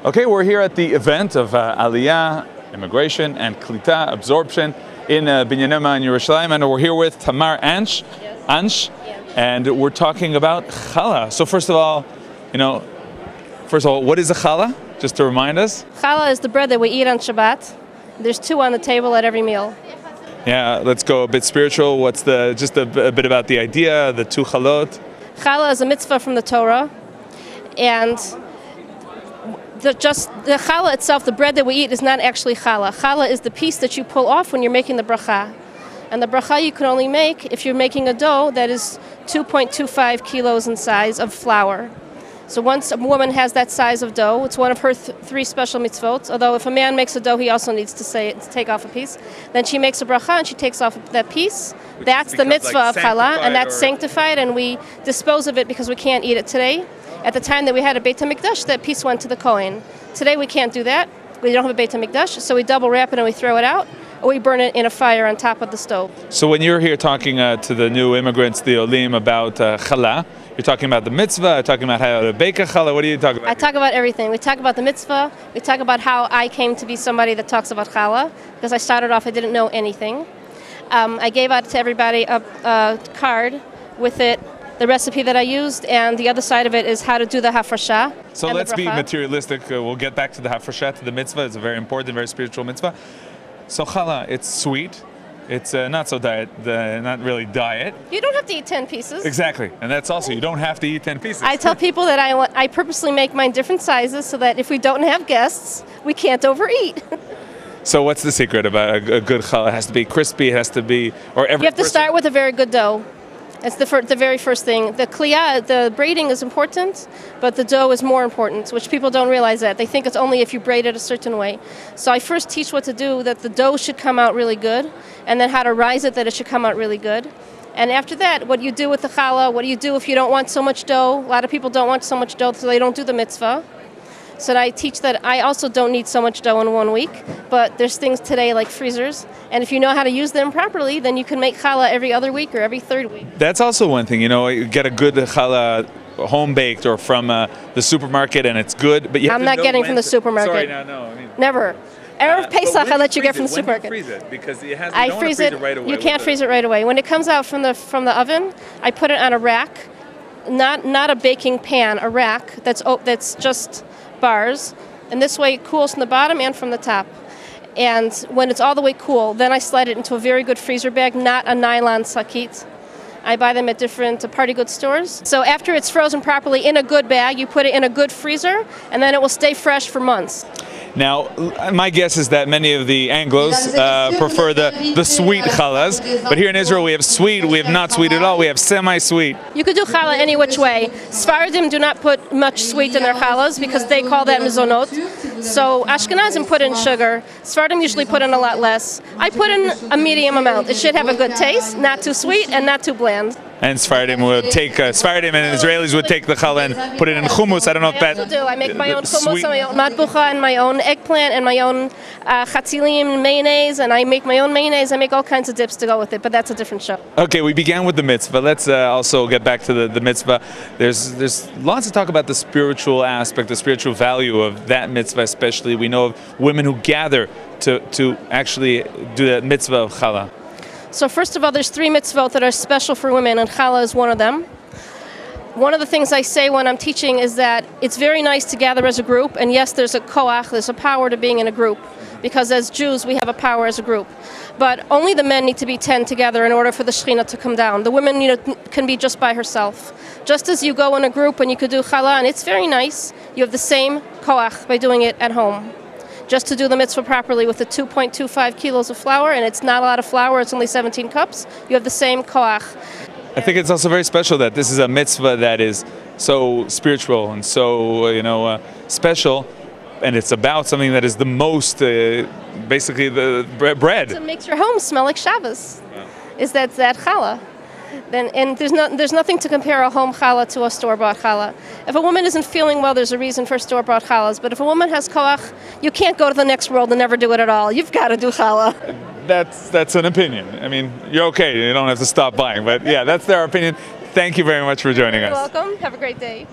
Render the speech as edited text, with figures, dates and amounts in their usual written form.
Okay, we're here at the event of Aliyah, immigration, and Klita, absorption, in Binyanema in Yerushalayim, and we're here with Tamar Ansh, and we're talking about Chala. So first of all, what is a Chala? Just to remind us. Chala is the bread that we eat on Shabbat. There's 2 on the table at every meal. Yeah, let's go a bit spiritual. What's just a bit about the idea, the 2 chalot? Chala is a mitzvah from the Torah, and the challah itself, the bread that we eat, is not actually challah. Challah is the piece that you pull off when you're making the bracha. And the bracha you can only make if you're making a dough that is 2.25 kilos in size of flour. So once a woman has that size of dough, it's one of her 3 special mitzvot. Although if a man makes a dough, he also needs to take off a piece. Then she makes a bracha and she takes off that piece. That's the mitzvah of challah, and that's sanctified, and we dispose of it because we can't eat it today. At the time that we had a Beit HaMikdash, that piece went to the Kohen. Today we can't do that. We don't have a Beit HaMikdash, so we double wrap it and we throw it out, or we burn it in a fire on top of the stove. So when you're here talking to the new immigrants, the Olim, about Chala, you're talking about the mitzvah, talking about how to bake a Chala. What are you talking about? I talk about everything. We talk about the mitzvah. We talk about how I came to be somebody that talks about Chala, because I started off, I didn't know anything. I gave out to everybody a card with it, the recipe that I used, and the other side of it is how to do the hafrashah. So let's be materialistic. We'll get back to the hafrashah, to the mitzvah. It's a very important, very spiritual mitzvah. So challah, it's sweet. It's not so not really diet. You don't have to eat 10 pieces. Exactly, and that's also, you don't have to eat 10 pieces. I tell people that I purposely make mine different sizes so that if we don't have guests, we can't overeat. So what's the secret about a good challah? It has to be crispy, it has to be, or every. You have to start with a very good dough. It's the very first thing. The kliyah, the braiding is important, but the dough is more important, which people don't realize that. They think it's only if you braid it a certain way. So I first teach what to do, that the dough should come out really good, and then how to rise it, that it should come out really good. And after that, what you do with the challah, what do you do if you don't want so much dough? A lot of people don't want so much dough, so they don't do the mitzvah. So I teach that I also don't need so much dough in 1 week, but there's things today like freezers, and if you know how to use them properly, then you can make challah every other week or every 3rd week. That's also one thing, you get a good challah home baked or from the supermarket, and it's good, but I'm not getting from the supermarket. Sorry, no. Never. Erev Pesach, I let you get from the supermarket. When do you freeze it? Because it has. I freeze it right away. You can't freeze it right away. When it comes out from the oven, I put it on a rack, not a baking pan, a rack that's just bars, and this way it cools from the bottom and from the top. And when it's all the way cool, then I slide it into a very good freezer bag, not a nylon sakit. I buy them at different party goods stores. So after it's frozen properly in a good bag, you put it in a good freezer, and then it will stay fresh for months. Now, my guess is that many of the Anglos prefer the sweet challahs, but here in Israel we have sweet, we have not sweet at all, we have semi-sweet. You could do challah any which way. Sfaradim do not put much sweet in their challahs because they call that mizonot. So Ashkenazim put in sugar. Sfaradim usually put in a lot less. I put in a medium amount. It should have a good taste, not too sweet and not too bland. And Sfaradim would take Sfaradim and Israelis would take the challah and put it in hummus. I don't know if that. I also do. I make my own hummus and my own matbucha and my own eggplant and my own chatzilim mayonnaise, and I make my own mayonnaise. I make all kinds of dips to go with it, but that's a different show. Okay, we began with the mitzvah. Let's also get back to the mitzvah. There's lots to talk about the spiritual aspect, the spiritual value of that mitzvah, especially. We know of women who gather to actually do the mitzvah of challah. So first of all, there's 3 mitzvot that are special for women, and challah is one of them. One of the things I say when I'm teaching is that it's very nice to gather as a group, and yes, there's a koach, there's a power to being in a group, because as Jews, we have a power as a group. But only the men need to be 10 together in order for the Shekhinah to come down. The woman can be just by herself. Just as you go in a group and you could do challah, and it's very nice, you have the same koach by doing it at home. Just to do the mitzvah properly with the 2.25 kilos of flour, and it's not a lot of flour, it's only 17 cups, you have the same koach. I think it's also very special that this is a mitzvah that is so spiritual and so, special, and it's about something that is the most, basically the bread. It makes your home smell like Shabbos, is that challah. And there's nothing to compare a home challah to a store-bought challah. If a woman isn't feeling well, there's a reason for store-bought challahs. But if a woman has koach, you can't go to the next world and never do it at all. You've got to do challah. That's an opinion. I mean, you're okay. You don't have to stop buying. But yeah, that's their opinion. Thank you very much for joining us. You're welcome. Have a great day.